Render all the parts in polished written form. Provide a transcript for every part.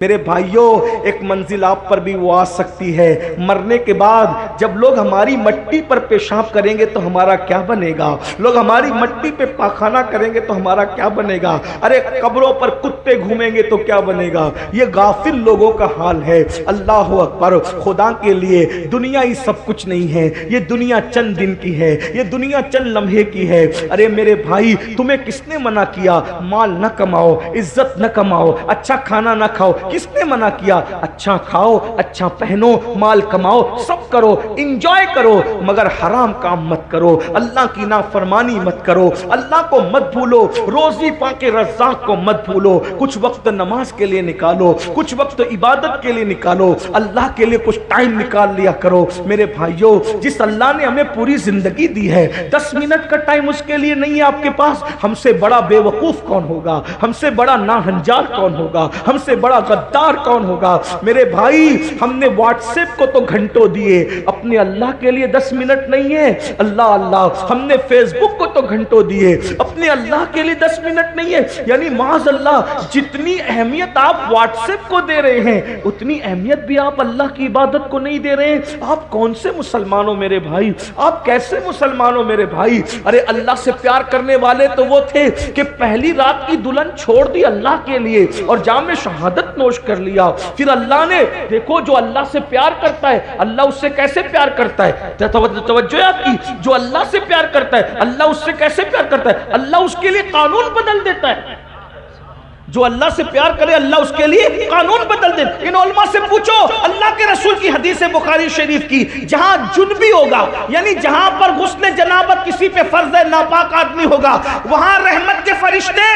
میرے بھائیوں، ایک منزل آپ پر بھی وہ آ سکتی ہے، مرنے کے بعد جب لوگ ہماری مٹی پر پیشاب کریں گے تو ہمارا کیا بنے گا؟ لوگ ہماری مٹی پہ پاخانہ کریں گے تو ہمارا کیا بنے گا؟ ارے قبروں پر کتے گھومیں گے تو کیا بنے گا؟ یہ غافل لوگوں کا حال ہے۔ اللہ اکبر! خدا کے لیے دنیا ہی سب کچھ نہیں ہے، یہ دنیا چند دن کی ہے، یہ دنیا چند لمحے کی ہے۔ ارے میرے بھائی، تمہیں کس نے منع کیا مال نہ کماؤ، عزت نہ کماؤ، اچھا کھانا نہ کھاؤ؟ کس نے منع کیا؟ اچھا کھاؤ، اچھا پہنو، مال کماؤ، سب کرو، انجوائے کرو، مگر حرام کام مت کرو، اللہ کی نافرمانی مت کرو، اللہ کو مت بھولو، روزی پاکے رزاق کو مت بھولو، کچھ وقت نماز کے لیے نکالو، کچھ وقت عبادت کے لیے نکالو، اللہ کے لیے کچھ ٹائم نکال لیا کرو۔ میرے بھائیوں، جس اللہ نے ہمیں پوری زندگی دی ہے، 10 منٹ کا ٹائم اس کے لیے نہیں ہے آپ کے پاس، ہم سے بڑا بے وقوف کون ہوگا؟ ہم سے بڑا ناہنجار کون ہوگا؟ ہم سے بڑا غدار کون ہوگا؟ میرے بھائی، ہم نے واٹس ایپ کو تو گھنٹوں دیے، اپنے اللہ کے لیے 10 منٹ نہیں ہے۔ اللہ اللہ! ہم نے فیس بک کو تو گھنٹوں دیے، اپنے اللہ کے لیے 10 منٹ نہیں ہے۔ یعنی معاذ اللہ، جتنی اہمیت آپ واٹس ایپ کو دے رہے ہیں اتنی اہمیت بھی آپ اللہ کی عبادت کو نہیں دے رہے ہیں۔ آپ کون سے مسلمان ہو میرے بھائی؟ آپ کیسے مسلمان ہو میرے بھائی؟ ارے اللہ سے پیار کرنے والے تو وہ تھے کہ پہلی رات کی دلہن چھوڑ دی اللہ کے لیے اور جام شہادت نوش کر لیا۔ پھر اللہ نے دیکھو، جو اللہ سے پیار کرتا ہے اللہ اس سے کیسے پیار کرتا ہے؟ توجہ آپ کی، جو اللہ سے پیار کرتا ہے اللہ اس سے کیسے پیار کرتا ہے؟ اللہ اس کے لیے قانون بدل دیتا ہے۔ جو اللہ سے پیار کرے اللہ اس کے لیے قانون بدل دے۔ ان علماء سے پوچھو، اللہ کے رسول کی حدیث بخاری شریف کی، جہاں جنبی ہوگا، یعنی جہاں پر غسل جنابت کسی پہ فرض ہے، ناپاک آدمی ہوگا، وہاں رحمت کے فرشتے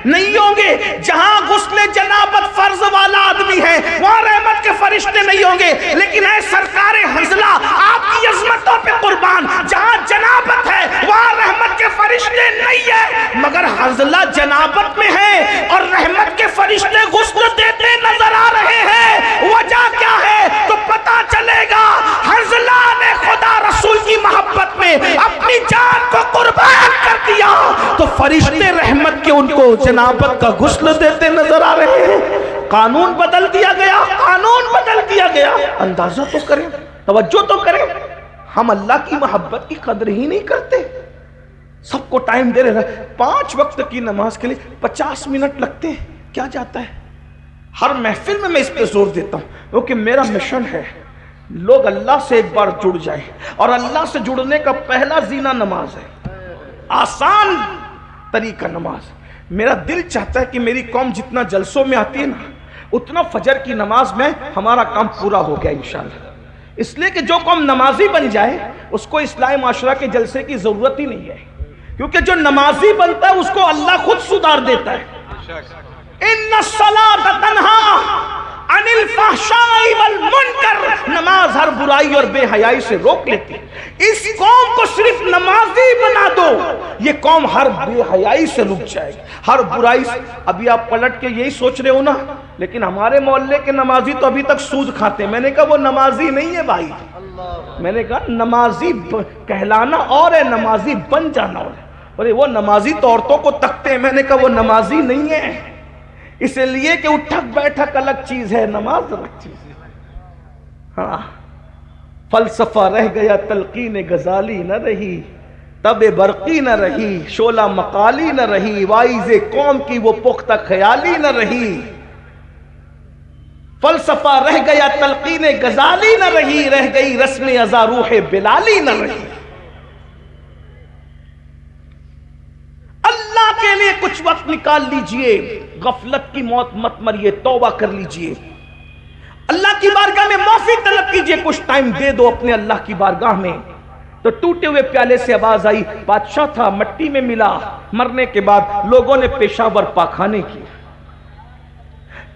نہیں ہوں گے۔ جہاں غسل جنابت فرض والا آدمی ہے وہاں رحمت کے فرشتے نہیں ہوں گے۔ لیکن اے سرکار حنظلہ، آپ کی عظمتوں پہ قربان، جہاں جنابت ہے وہاں رحمت کے فرشتے نہیں ہے، مگر حنظلہ جنابت میں ہے اور رحمت کے فرشتے غسل دیتے نظر آ رہے ہیں۔ وجہ کیا ہے تو پتا چلے گا، حنظلہ نے خدا رسول کی محبت میں اپنی جان کو قربان کر دیا تو فرشتے رحمت کے ان کو جنابت کا غسل دیتے نظر آ رہے ہیں۔ قانون بدل دیا گیا، قانون بدل دیا گیا۔ اندازہ تو کریں، توجہ تو کریں، ہم اللہ کی محبت کی قدر ہی نہیں کرتے۔ سب کو ٹائم دے رہے ہیں، 5 وقت کی نماز کے لیے 50 منٹ لگتے ہیں، کیا جاتا ہے؟ ہر محفل میں اس پہ زور دیتا ہوں کیونکہ میرا مشن ہے لوگ اللہ سے ایک بار جڑ جائیں، اور اللہ سے جڑنے کا پہلا زینہ نماز ہے، آسان طریقہ نماز۔ میرا دل چاہتا ہے کہ میری قوم جتنا جلسوں میں آتی ہے نا، اتنا فجر کی نماز میں ہمارا کام پورا ہو گیا انشاءاللہ۔ اس لیے کہ جو قوم نمازی بن جائے اس کو اصلاح معاشرہ کے جلسے کی ضرورت ہی نہیں ہے، کیونکہ جو نمازی بنتا ہے اس کو اللہ خود سدھار دیتا ہے۔ ان الصلاۃ تنہی عن الفحشاء والمنکر، نماز ہر برائی اور بے حیائی سے روک لیتی ہے۔ اس قوم کو صرف نمازی بنا دو، یہ قوم ہر بے حیائی سے رک جائے گی، ہر برائی سے۔ ابھی آپ پلٹ کے یہی سوچ رہے ہو نا، لیکن ہمارے محلے کے نمازی تو ابھی تک سود کھاتے ہیں۔ میں نے کہا وہ نمازی نہیں ہے بھائی، میں نے کہا نمازی کہلانا اور ہے، نمازی بن جانا اور ہے۔ ارے وہ نمازی تو عورتوں کو تکتے ہیں، میں نے کہا وہ نمازی نہیں ہے، اس لیے کہ اٹھک بیٹھک الگ چیز ہے، نماز الگ چیز ہے۔ ہاں، فلسفہ رہ گیا تلقین غزالی نہ رہی، تب برقی نہ رہی، شعلہ مقالی نہ رہی، وائز قوم کی وہ پختہ خیالی نہ رہی۔ فلسفہ رہ گیا تلقین غزالی نہ رہی، رہ گئی رسم ازا روح بلالی نہ رہی۔ اللہ کے لیے کچھ وقت نکال لیجئے، غفلت کی موت مت مریے، توبہ کر لیجئے، اللہ کی بارگاہ میں معافی طلب کیجئے، کچھ ٹائم دے دو اپنے اللہ کی بارگاہ میں۔ تو ٹوٹے ہوئے پیالے سے آواز آئی، بادشاہ تھا مٹی میں ملا، مرنے کے بعد لوگوں نے پیشاب اور پاخانے کی،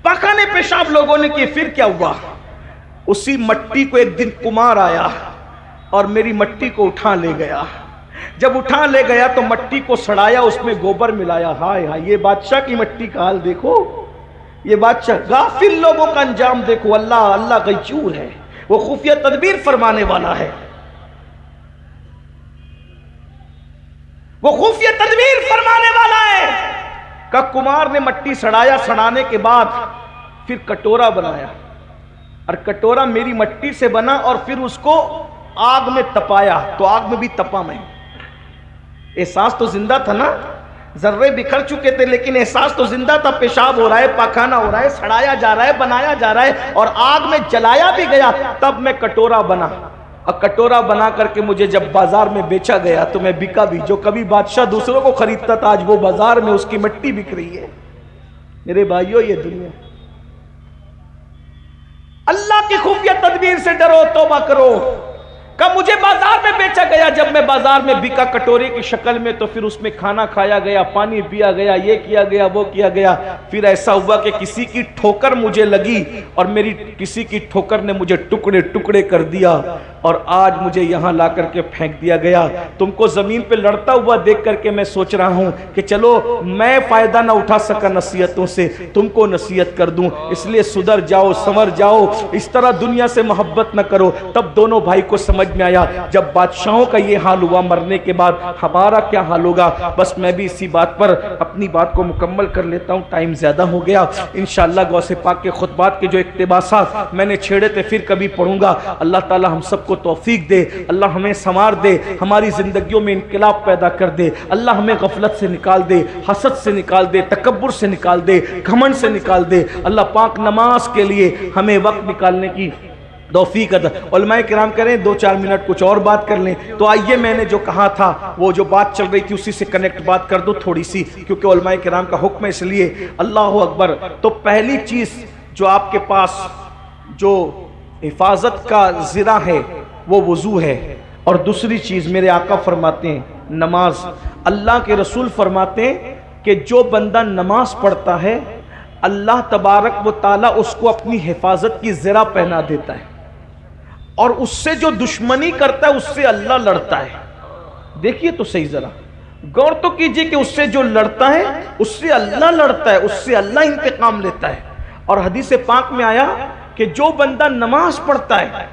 پاخانے پیشاب لوگوں نے کی۔ پھر کیا ہوا؟ اسی مٹی کو ایک دن کمار آیا اور میری مٹی کو اٹھا لے گیا۔ جب اٹھا لے گیا تو مٹی کو سڑایا، اس میں گوبر ملایا۔ ہائے ہائے، یہ بادشاہ کی مٹی کا حال دیکھو، یہ بادشاہ، غافل لوگوں کا انجام دیکھو۔ اللہ غیور ہے، وہ خفیہ تدبیر فرمانے والا ہے، وہ خفیہ تدبیر فرمانے والا ہے۔ کہ کمار نے مٹی سڑایا، سڑانے کے بعد پھر کٹورا بنایا اور کٹورا میری مٹی سے بنا اور پھر اس کو آگ میں تپایا تو آگ میں بھی تپا میں. احساس تو زندہ تھا نا, ذرے بکھر چکے تھے لیکن احساس تو زندہ تھا. پیشاب ہو رہا ہے, پاخانہ ہو رہا ہے, سڑایا جا رہا ہے, بنایا جا رہا ہے اور آگ میں جلایا بھی گیا. تب میں کٹورا بنا اور کٹورا بنا کر کے مجھے جب بازار میں بیچا گیا تو میں بکا بھی. جو کبھی بادشاہ دوسروں کو خریدتا تھا آج وہ بازار میں اس کی مٹی بک رہی ہے. میرے بھائیوں یہ دنیا, اللہ کی خفیہ تدبیر سے ڈرو, توبہ کرو. کہ مجھے بازار میں بیچا گیا, جب میں بازار میں بکا کٹورے کی شکل میں تو پھر اس میں کھانا کھایا گیا, پانی پیا گیا, یہ کیا گیا, وہ کیا گیا. پھر ایسا ہوا کہ کسی کی ٹھوکر مجھے لگی اور میری کسی کی ٹھوکر نے مجھے ٹکڑے ٹکڑے کر دیا اور آج مجھے یہاں لا کر کے پھینک دیا گیا. تم کو زمین پہ لڑتا ہوا دیکھ کر کے میں سوچ رہا ہوں کہ چلو میں فائدہ نہ اٹھا سکا نصیحتوں سے, تم کو نصیحت کر دوں. اس لیے سدھر جاؤ, سنور جاؤ, اس طرح دنیا سے محبت نہ کرو. تب دونوں بھائی کو سمجھ میں آیا جب بادشاہوں کا یہ حال ہوا مرنے کے بعد ہمارا کیا حال ہوگا. بس میں بھی اسی بات پر اپنی بات کو مکمل کر لیتا ہوں, ٹائم زیادہ ہو گیا. انشاءاللہ غوث پاک کے خطبات کے جو اقتباسات میں نے چھیڑے تھے پھر کبھی پڑھوں گا. اللہ تعالی ہم سب کو توفیق دے, اللہ ہمیں سنوار دے, ہماری زندگیوں میں انقلاب پیدا کر دے. اللہ ہمیں غفلت سے نکال دے, حسد سے نکال دے, تکبر سے نکال دے, گھمنڈ سے نکال دے. اللہ پاک نماز کے لیے ہمیں وقت نکالنے کی توفیق عطا. علماء کرام کریں 2-4 منٹ کچھ اور بات کر لیں. تو آئیے میں نے جو کہا تھا وہ جو بات چل رہی تھی اسی سے کنیکٹ بات کر دو تھوڑی سی, کیونکہ علماء کرام کا حکم ہے اس لیے. اللہ اکبر. تو پہلی چیز جو آپ کے پاس جو حفاظت کا ذرا ہے وہ وضو ہے, اور دوسری چیز میرے آقا فرماتے ہیں نماز. اللہ کے رسول فرماتے ہیں کہ جو بندہ نماز پڑھتا ہے اللہ تبارک و تعالی اس کو اپنی حفاظت کی زرہ پہنا دیتا ہے, اور اس سے جو دشمنی کرتا ہے اس سے اللہ لڑتا ہے. دیکھیے تو صحیح ذرا غور تو کیجئے کہ اس سے جو لڑتا ہے اس سے اللہ لڑتا ہے, اس سے اللہ انتقام لیتا ہے. اور حدیث پاک میں آیا کہ جو بندہ نماز پڑھتا ہے,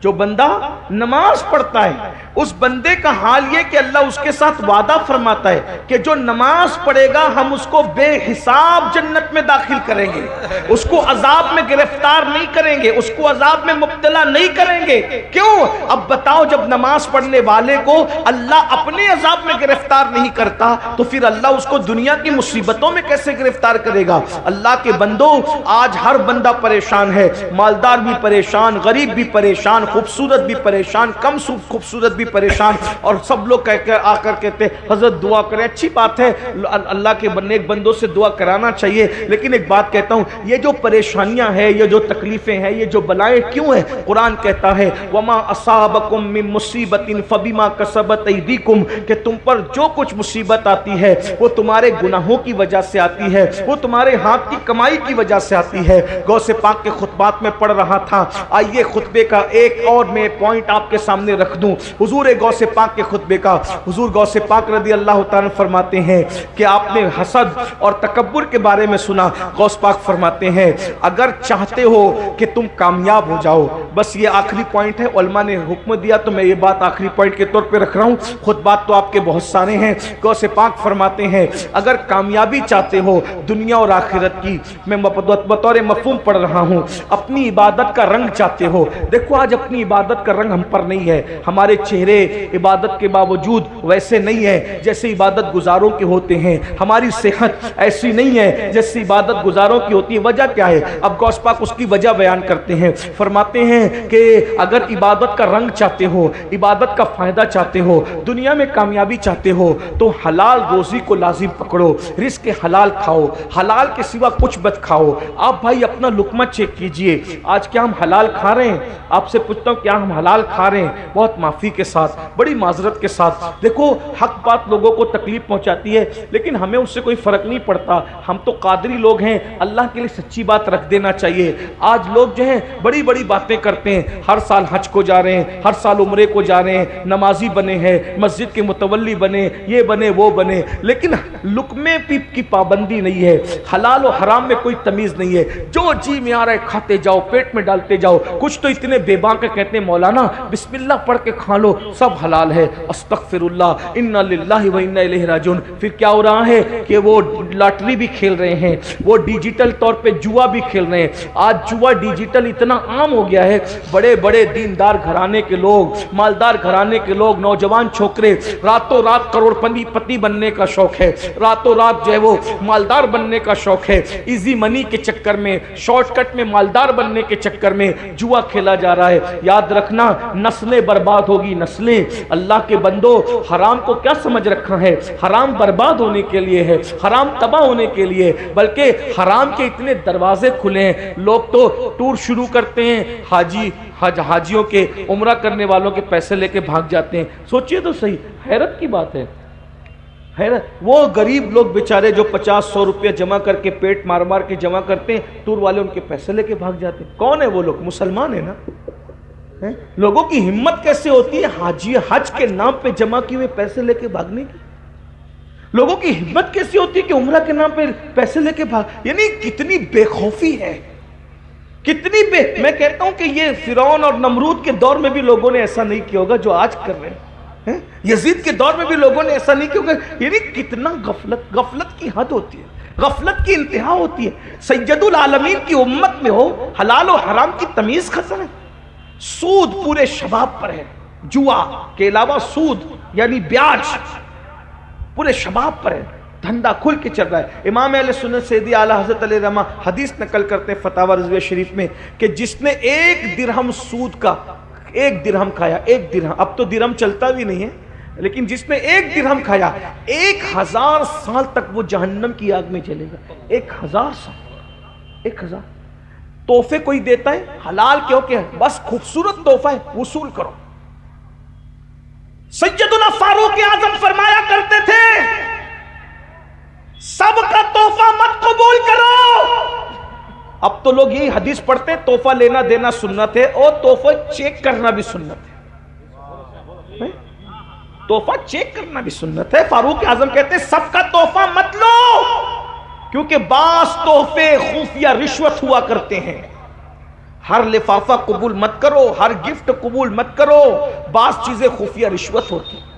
جو بندہ نماز پڑھتا ہے اس بندے کا حال یہ کہ اللہ اس کے ساتھ وعدہ فرماتا ہے کہ جو نماز پڑھے گا ہم اس کو بے حساب جنت میں داخل کریں گے, اس کو عذاب میں گرفتار نہیں کریں گے, اس کو عذاب میں مبتلا نہیں کریں گے. کیوں؟ اب بتاؤ, جب نماز پڑھنے والے کو اللہ اپنے عذاب میں گرفتار نہیں کرتا تو پھر اللہ اس کو دنیا کی مصیبتوں میں کیسے گرفتار کرے گا. اللہ کے بندو, آج ہر بندہ پریشان ہے, مالدار بھی پریشان, غریب بھی پریشان, خوبصورت بھی پریشان, کم خوبصورت بھی پریشان, اور سب لوگ آ کر کہتے حضرت دعا کریں. اچھی بات ہے, اللہ کے نیک بندوں سے دعا کرانا چاہیے, لیکن ایک بات کہتا ہوں, یہ جو پریشانیاں ہیں, یہ جو تکلیفیں ہیں, یہ جو بلائیں کیوں ہیں؟ قرآن کہتا ہے وما اصابکم من مصیبت فبما کسبت ایدیکم, کہ تم پر جو کچھ مصیبت آتی ہے وہ تمہارے گناہوں کی وجہ سے آتی ہے, وہ تمہارے ہاتھ کی کمائی کی وجہ سے آتی ہے. غوث پاک کے خطبات میں پڑھ رہا تھا, آئیے خطبے کا ایک اور میں پوائنٹ آپ کے سامنے رکھ دوں. حضور غوث پاک کے خطبے کا, حضور غوث پاک رضی اللہ تعالیٰ فرماتے ہیں کہ آپ نے حسد اور تکبر کے بارے میں سنا. غوث پاک فرماتے ہیں اگر چاہتے ہو کہ تم کامیاب ہو جاؤ, بس یہ آخری پوائنٹ ہے, علماء نے حکم دیا تو میں یہ بات آخری پوائنٹ کے طور پہ رکھ رہا ہوں, خطبات تو آپ کے بہت سارے ہیں. غوث پاک فرماتے ہیں اگر کامیابی چاہتے ہو دنیا اور آخرت کی, میں بطور مفہوم پڑھ رہا ہوں, اپنی عبادت کا رنگ چاہتے ہو. دیکھو آج اپنی عبادت کا رنگ ہم پر نہیں ہے, ہمارے چہرے عبادت کے باوجود ویسے نہیں ہے جیسے عبادت گزاروں کے ہوتے ہیں, ہماری صحت ایسی نہیں ہے جیسے عبادت گزاروں کی ہوتی ہے. وجہ کیا ہے؟ اب غوث پاک اس کی وجہ بیان کرتے ہیں, فرماتے ہیں کہ اگر عبادت کا رنگ چاہتے ہو, عبادت کا فائدہ چاہتے ہو, دنیا میں کامیابی چاہتے ہو تو حلال روزی کو لازم پکڑو, رزق حلال کھاؤ, حلال کے سوا کچھ مت کھاؤ. آپ بھائی اپنا لقمہ چیک کیجئے, آج کیا ہم حلال کھا رہے ہیں؟ آپ سے پوچھتا ہوں کیا ہم حلال کھا رہے ہیں؟ بہت معافی کے ساتھ, بڑی معذرت کے ساتھ. دیکھو حق بات لوگوں کو تکلیف پہنچاتی ہے لیکن ہمیں اس سے کوئی فرق نہیں پڑتا, ہم تو قادری لوگ ہیں, اللہ کے لیے سچی بات رکھ دینا چاہیے. آج لوگ جو ہیں بڑی بڑی باتیں کرتے کرتے ہیں, ہر سال حج کو جا رہے ہیں, ہر سال عمرے کو جا رہے ہیں, نمازی بنے ہیں, مسجد کے متولی بنے, یہ بنے وہ بنے, لیکن لقمے کی پابندی نہیں ہے, حلال و حرام میں کوئی تمیز نہیں ہے, جو جی میں آ رہا ہے کھاتے جاؤ, پیٹ میں ڈالتے جاؤ. کچھ تو اتنے بے باک کہتے ہیں مولانا بسم اللہ پڑھ کے کھا لو سب حلال ہے, استغفر اللہ انا للہ و انا الیہ راجعون. پھر کیا ہو رہا ہے کہ وہ لاٹری بھی کھیل رہے ہیں, وہ ڈیجیٹل طور پہ جوا بھی کھیل رہے ہیں. آج جوا ڈیجیٹل اتنا عام ہو گیا ہے, بڑے بڑے دیندار گھرانے کے لوگ, مالدار گھرانے کے لوگ, نوجوان چھوکرے راتوں رات کروڑ پتی بننے کا شوق ہے, راتوں رات جو ہے وہ مالدار بننے کا شوق ہے, ایزی منی کے چکر میں, شارٹ کٹ میں مالدار بننے کے چکر میں جوا کھیلا جا رہا ہے. یاد رکھنا نسلیں برباد ہوگی, نسلیں. اللہ کے بندو حرام کو کیا سمجھ رکھا ہے؟ حرام برباد ہونے کے لیے ہے, حرام تباہ ہونے کے لیے, بلکہ حرام کے اتنے دروازے کھلے ہیں. لوگ تو ٹور شروع کرتے ہیں, حاجیوں کے, عمرہ کرنے والوں کے پیسے لے کے بھاگ جاتے ہیں. سوچئے تو صحیح, حیرت کی بات ہے, حیرت. وہ غریب لوگ بیچارے جو 50-100 روپیہ جمع کر کے پیٹ مار مار کے جمع کرتے ہیں, ٹور والے ان کے پیسے لے کے بھاگ جاتے ہیں. کون ہے وہ لوگ؟ مسلمان ہیں نا. لوگوں کی ہمت کیسے ہوتی ہے حج کے نام پہ جمع کیے ہوئے پیسے لے کے بھاگنے کی؟ لوگوں کی ہمت کیسی ہوتی ہے کہ عمرہ کے نام پہ پیسے لے کے بھاگ؟ یعنی کتنی بے خوفی ہے, کتنی میں کہتا ہوں کہ یہ فرعون اور نمرود کے دور میں بھی لوگوں نے ایسا نہیں کیا ہوگا جو آج کر رہے ہیں. یزید کے دور میں بھی لوگوں نے ایسا نہیں کیا ہوگا. یعنی کتنا غفلت کی حد ہوتی ہے, غفلت کی انتہا ہوتی ہے. سید العالمین کی امت میں ہو حلال و حرام کی تمیز ختم ہے. سود پورے شباب پر ہے, جوا کے علاوہ سود یعنی بیاج پورے شباب پر ہے, دھندا کھل کے چل رہا ہے. امام اہل سنت سیدی اعلیٰ حضرت علیہ رحمہ حدیث نقل کرتے ہیں فتاوی رضویہ شریف میں کہ جس نے 1 درہم سود کا, 1 درہم کھایا, 1 درہم, اب تو درہم چلتا بھی نہیں ہے, لیکن جس نے 1 درہم کھایا 1000 سال تک وہ جہنم کی آگ میں جلے گا. 1000 سال, 1000. تحفے کوئی دیتا ہے حلال کیوں کہ بس خوبصورت تحفہ ہے, وصول کرو. سیدنا فاروق اعظم فرمایا کرتے تھے سب کا تحفہ مت قبول کرو. اب تو لوگ یہی حدیث پڑھتے ہیں تحفہ لینا دینا سنت ہے, اور تحفہ چیک کرنا بھی سنت ہے. تحفہ چیک کرنا بھی سنت ہے. فاروق اعظم کہتے ہیں سب کا تحفہ مت لو, کیونکہ بعض تحفے خفیہ رشوت ہوا کرتے ہیں. ہر لفافہ قبول مت کرو, ہر گفٹ قبول مت کرو, بعض چیزیں خفیہ رشوت ہوتی ہیں.